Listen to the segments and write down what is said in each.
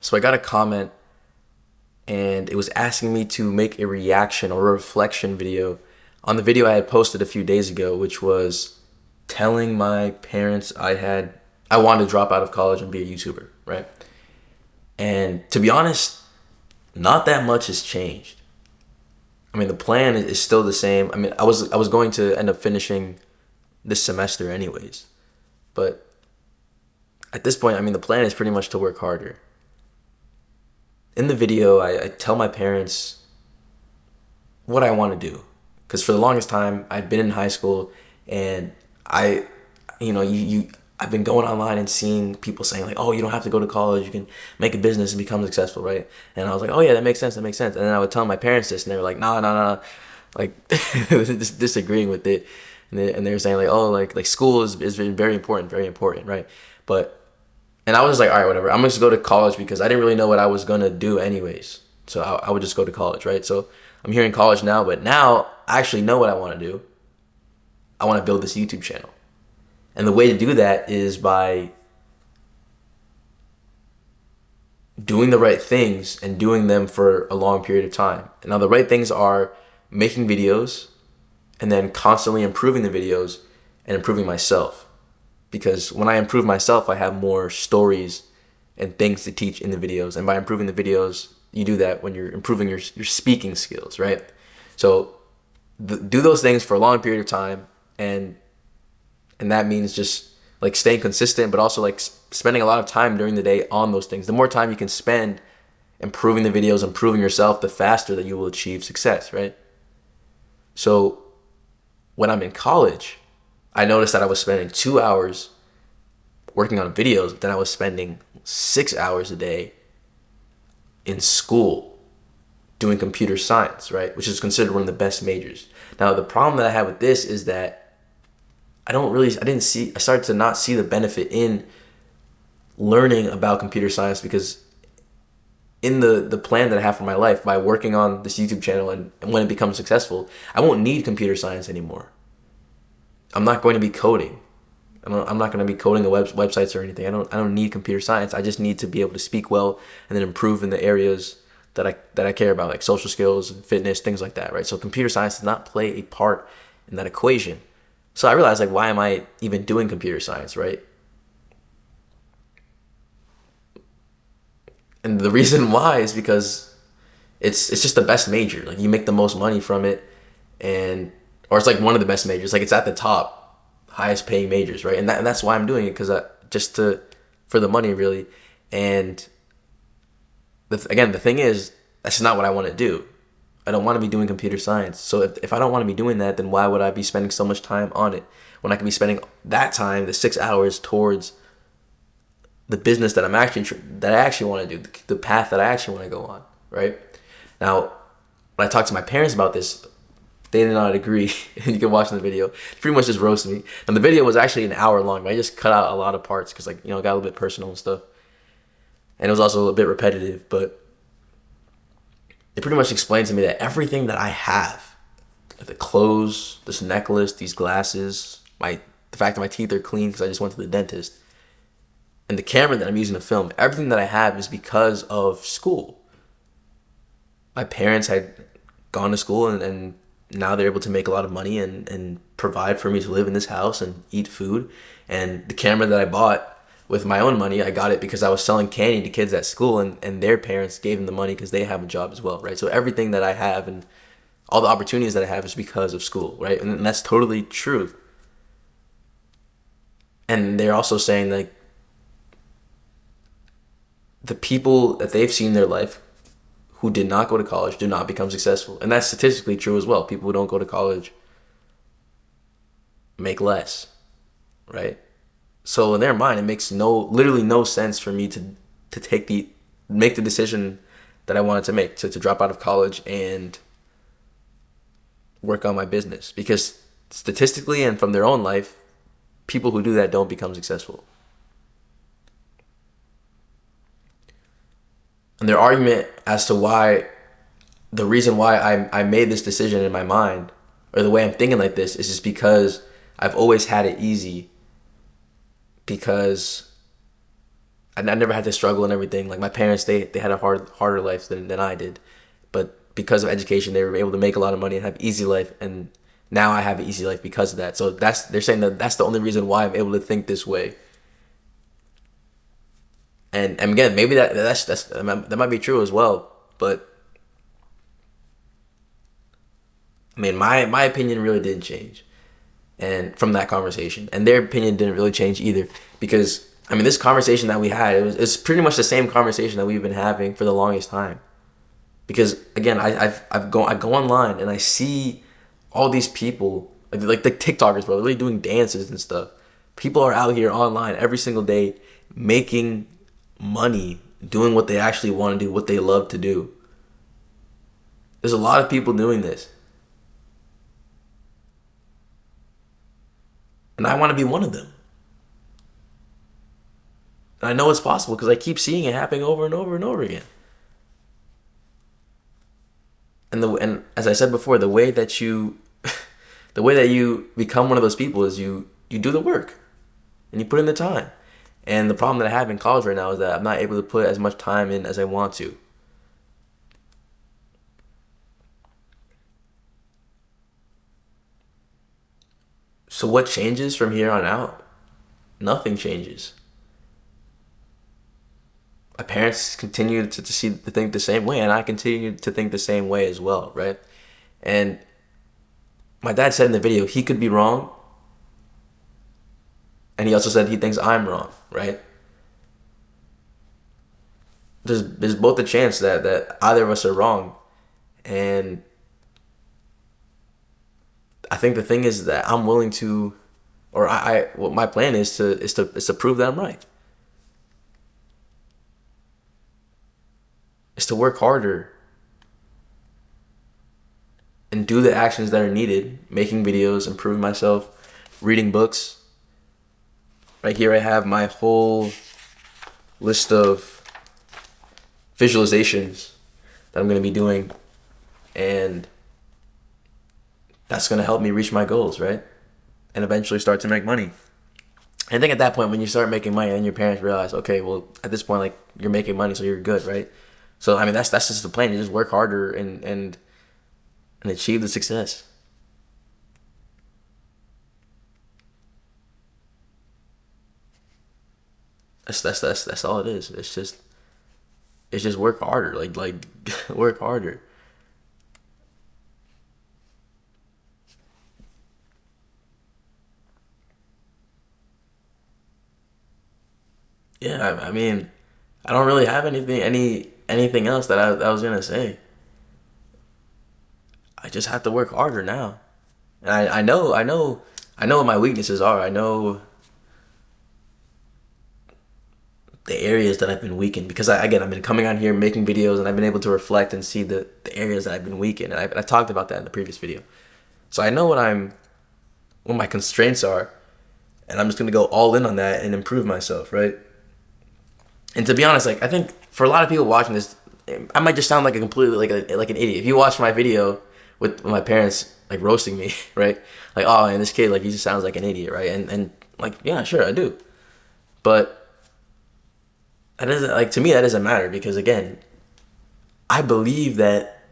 So I got a comment and it was asking me to make a reaction or a reflection video on the video I had posted a few days ago, which was telling my parents I wanted to drop out of college and be a YouTuber, right? And to be honest, not that much has changed. I mean, the plan is still the same. I mean, I was going to end up finishing this semester anyways, but at this point, I mean, the plan is pretty much to work harder. In the video, I tell my parents what I want to do. Because for the longest time, I'd been in high school and I, I've been going online and seeing people saying like, oh, you don't have to go to college. You can make a business and become successful, right? And I was like, oh yeah, that makes sense. That makes sense. And then I would tell my parents this and they were like, nah, nah, nah, like disagreeing with it. And they were saying like, oh, like school is very important, right? But and I was just like, all right, whatever. I'm just going to go to college because I didn't really know what I was going to do anyways. So I would just go to college, right? So I'm here in college now, but now I actually know what I want to do. I want to build this YouTube channel. And the way to do that is by doing the right things and doing them for a long period of time. And now the right things are making videos and then constantly improving the videos and improving myself. Because when I improve myself, I have more stories and things to teach in the videos. And by improving the videos, you do that when you're improving your speaking skills, right? So do those things for a long period of time. And that means just like staying consistent, but also like spending a lot of time during the day on those things. The more time you can spend improving the videos, improving yourself, the faster that you will achieve success, right? So when I'm in college, I noticed that I was spending 2 hours working on videos, but then I was spending 6 hours a day in school doing computer science, right? Which is considered one of the best majors. Now, the problem that I had with this is that I started to not see the benefit in learning about computer science because in the plan that I have for my life, by working on this YouTube channel and when it becomes successful, I won't need computer science anymore. I'm not going to be coding. I'm not going to be coding the websites or anything. I don't need computer science. I just need to be able to speak well and then improve in the areas that I care about, like social skills, fitness, things like that, right? So computer science does not play a part in that equation. So I realized, like, why am I even doing computer science, right? And the reason why is because it's just the best major. Like, you make the most money from it, or it's like one of the best majors. Like, it's at the top, highest paying majors, right? And that's why I'm doing it, because for the money, really. And again, the thing is, that's not what I want to do. I don't want to be doing computer science. So if I don't want to be doing that, then why would I be spending so much time on it when I can be spending that time, the 6 hours, towards the business that I actually want to do, the path that I actually want to go on, right? Now, when I talked to my parents about this, they did not agree. You can watch in the video. Pretty much just roast me. And the video was actually an hour long, but I just cut out a lot of parts because, it got a little bit personal and stuff. And it was also a bit repetitive, but it pretty much explained to me that everything that I have, like the clothes, this necklace, these glasses, the fact that my teeth are clean because I just went to the dentist, and the camera that I'm using to film, everything that I have is because of school. My parents had gone to school and now they're able to make a lot of money and provide for me to live in this house and eat food. And the camera that I bought with my own money, I got it because I was selling candy to kids at school, and their parents gave them the money because they have a job as well, right? So everything that I have and all the opportunities that I have is because of school, right? And that's totally true. And they're also saying, like, the people that they've seen in their life who did not go to college do not become successful. And that's statistically true as well. People who don't go to college make less, right? So in their mind, it makes literally no sense for me to make the decision that I wanted to make, to drop out of college and work on my business. Because statistically and from their own life, people who do that don't become successful. And their argument as to the reason why I made this decision in my mind, or the way I'm thinking like this, is just because I've always had it easy, because I never had to struggle and everything. Like my parents, they had a harder life than I did, but because of education, they were able to make a lot of money and have easy life. And now I have an easy life because of that. So they're saying that that's the only reason why I'm able to think this way. And again, maybe that might be true as well. But I mean, my opinion really didn't change, and from that conversation, and their opinion didn't really change either, because I mean, this conversation that we had, it's pretty much the same conversation that we've been having for the longest time. Because again, I go online and I see all these people like the TikTokers, bro, they're really doing dances and stuff. People are out here online every single day making money, doing what they actually want to do, what they love to do. There's a lot of people doing this. And I want to be one of them. And I know it's possible because I keep seeing it happening over and over and over again. And as I said before, the way that you become one of those people is you do the work and you put in the time. And the problem that I have in college right now is that I'm not able to put as much time in as I want to. So what changes from here on out? Nothing changes. My parents continue to think the same way, and I continue to think the same way as well, right? And my dad said in the video he could be wrong, and he also said he thinks I'm wrong, right? There's both a chance that either of us are wrong, and I think the thing is that I'm willing to, or what my plan is to prove that I'm right. Is to work harder and do the actions that are needed, making videos, improving myself, reading books. Right here I have my whole list of visualizations that I'm going to be doing, and that's going to help me reach my goals, right? And eventually start to make money. I think at that point, when you start making money and your parents realize, okay, well, at this point, like, you're making money, so you're good, right? So, I mean, that's just the plan. You just work harder and achieve the success. That's all it is. It's just work harder. Like work harder. Yeah, I mean, I don't really have anything else that I was gonna say. I just have to work harder now, and I know what my weaknesses are. I know the areas that I've been weak in, because again, I've been coming on here making videos, and I've been able to reflect and see the areas that I've been weak in, and I talked about that in the previous video. So I know what my constraints are, and I'm just gonna go all in on that and improve myself, right? And to be honest, like, I think for a lot of people watching this, I might just sound like a completely like an idiot. If you watch my video with my parents like roasting me, right? Like, oh, and this kid, like, he just sounds like an idiot, right? And like, yeah, sure, I do. But that doesn't, like, to me, that doesn't matter, because again, I believe that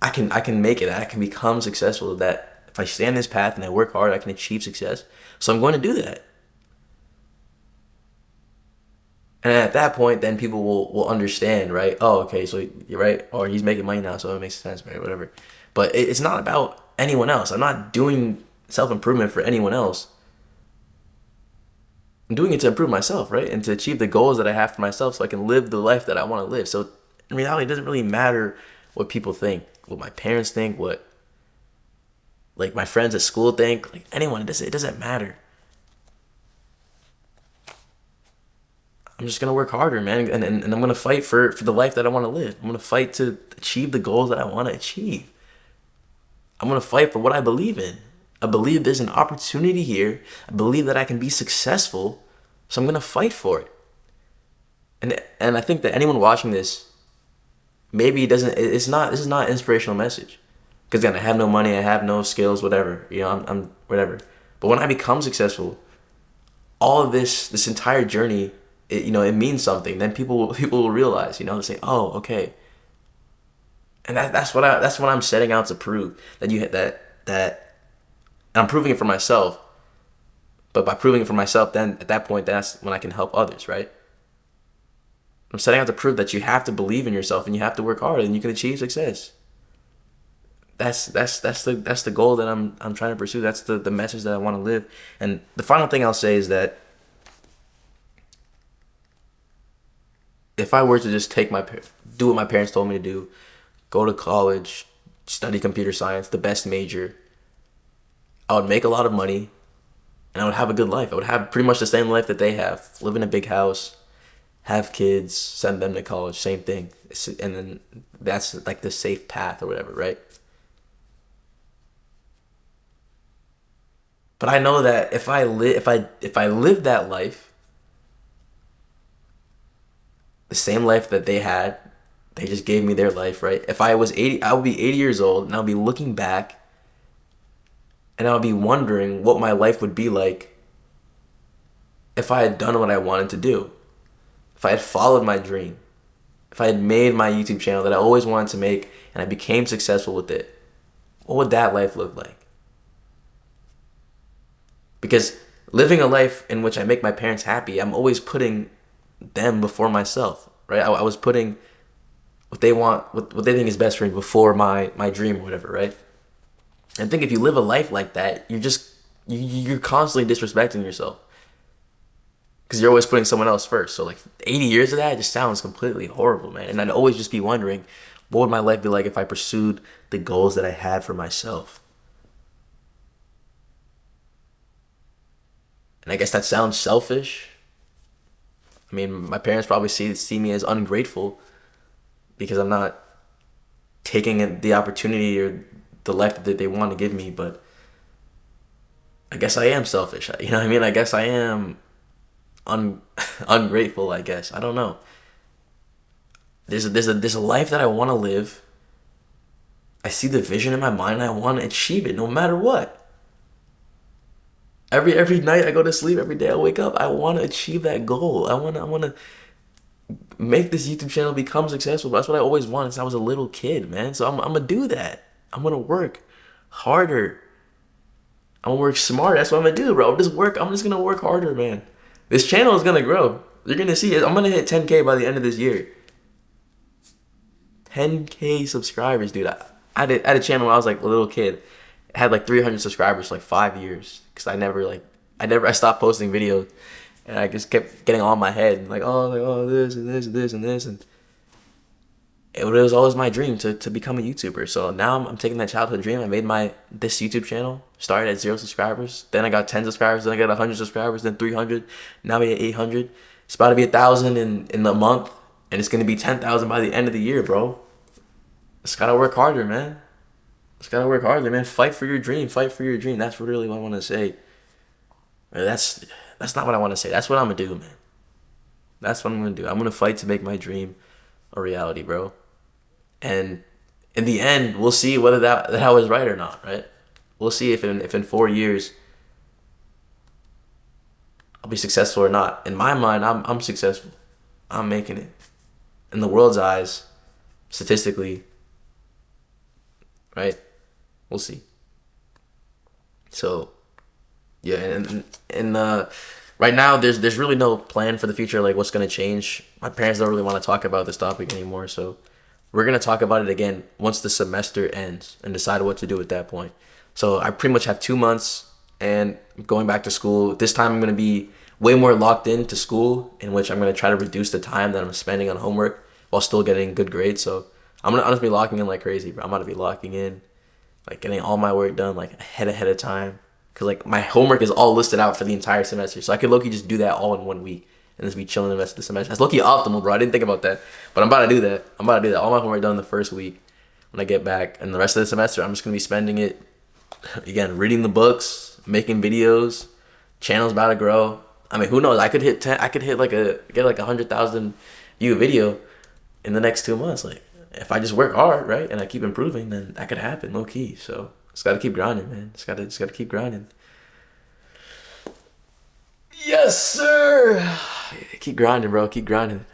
I can make it. I can become successful. That if I stay on this path and I work hard, I can achieve success. So I'm going to do that. And at that point, then people will understand, right? Oh, okay, so you're right. Or he's making money now, so it makes sense, right? Whatever. But it's not about anyone else. I'm not doing self-improvement for anyone else. I'm doing it to improve myself, right? And to achieve the goals that I have for myself, so I can live the life that I want to live. So in reality, it doesn't really matter what people think, what my parents think, what like my friends at school think, like anyone. It doesn't matter. I'm just gonna work harder, man, and I'm gonna fight for the life that I want to live. I'm gonna fight to achieve the goals that I want to achieve. I'm gonna fight for what I believe in. I believe there's an opportunity here. I believe that I can be successful, so I'm gonna fight for it. And I think that anyone watching this, maybe it doesn't. It's not. This is not an inspirational message, because again, I have no money, I have no skills, whatever. You know, I'm whatever. But when I become successful, all of this entire journey it means something. Then people will realize, they say, oh, okay. And that's what I'm setting out to prove, that and I'm proving it for myself. But by proving it for myself, then at that point, that's when I can help others, right? I'm setting out to prove that you have to believe in yourself and you have to work hard and you can achieve success. That's the goal that I'm trying to pursue. That's the message that I want to live. And the final thing I'll say is that if I were to just do what my parents told me to do, go to college, study computer science, the best major, I would make a lot of money and I would have a good life. I would have pretty much the same life that they have. Live in a big house, have kids, send them to college, same thing. And then that's like the safe path or whatever, right? But I know that if I live that life, the same life that they had, they just gave me their life, right? If I was 80, I would be 80 years old and I'll be looking back and I'll be wondering what my life would be like if I had done what I wanted to do. If I had followed my dream. If I had made my YouTube channel that I always wanted to make and I became successful with it. What would that life look like? Because living a life in which I make my parents happy, I'm always putting them before myself, right? I was putting what they want, what they think is best for me before my dream or whatever, right? And I think if you live a life like that, you're constantly disrespecting yourself because you're always putting someone else first. So like 80 years of that just sounds completely horrible, man. And I'd always just be wondering, what would my life be like if I pursued the goals that I had for myself? And I guess that sounds selfish. I mean, my parents probably see me as ungrateful because I'm not taking the opportunity or the life that they want to give me. But I guess I am selfish. You know what I mean? I guess I am ungrateful. I guess I don't know. There's a life that I want to live. I see the vision in my mind. And I want to achieve it, no matter what. Every night I go to sleep, every day I wake up, I want to achieve that goal. I want to make this YouTube channel become successful. That's what I always wanted since I was a little kid, man. So I'm gonna do that. I'm gonna work harder. I'm gonna work smarter. That's what I'm gonna do, bro. I'm just gonna work harder, man. This channel is gonna grow. You're gonna see it. I'm gonna hit 10K by the end of this year. 10K subscribers, dude. I had a channel when I was like a little kid. I had like 300 subscribers for like 5 years because I stopped posting videos and I just kept getting on my head like this and this and this and this, and it was always my dream to become a YouTuber. So now I'm taking that childhood dream. I made this YouTube channel, started at 0 subscribers, then I got 10 subscribers, then I got 100 subscribers, then 300, now we at 800. It's about to be 1,000 in a month, and it's gonna be 10,000 by the end of the year, bro. Just gotta work harder, man. Just gotta work harder, man. Fight for your dream. Fight for your dream. That's really what I want to say. That's not what I want to say. That's what I'm gonna do, man. That's what I'm gonna do. I'm gonna fight to make my dream a reality, bro. And in the end, we'll see whether that I was right or not, right? We'll see if in 4 years I'll be successful or not. In my mind, I'm successful. I'm making it. In the world's eyes, statistically, right? We'll see. So, yeah, and right now there's really no plan for the future, like what's gonna change. My parents don't really want to talk about this topic anymore, so we're gonna talk about it again once the semester ends and decide what to do at that point. So I pretty much have 2 months and going back to school. This time I'm gonna be way more locked into school, in which I'm gonna try to reduce the time that I'm spending on homework while still getting good grades. So I'm gonna be locking in like crazy, bro. I'm gonna be locking in, like getting all my work done like ahead of time. Cause like my homework is all listed out for the entire semester, so I could low-key just do that all in 1 week and just be chilling the rest of the semester. That's low-key optimal, bro. I didn't think about that, but I'm about to do that. All my homework done the first week when I get back, and the rest of the semester I'm just gonna be spending it again reading the books, making videos. Channel's about to grow. I mean, who knows? I could hit 10. I could get like 100,000 view video in the next 2 months. Like if I just work hard, right, and I keep improving, then that could happen low key. So just gotta keep grinding, man. Just gotta keep grinding. Yes, sir. Keep grinding, bro. Keep grinding.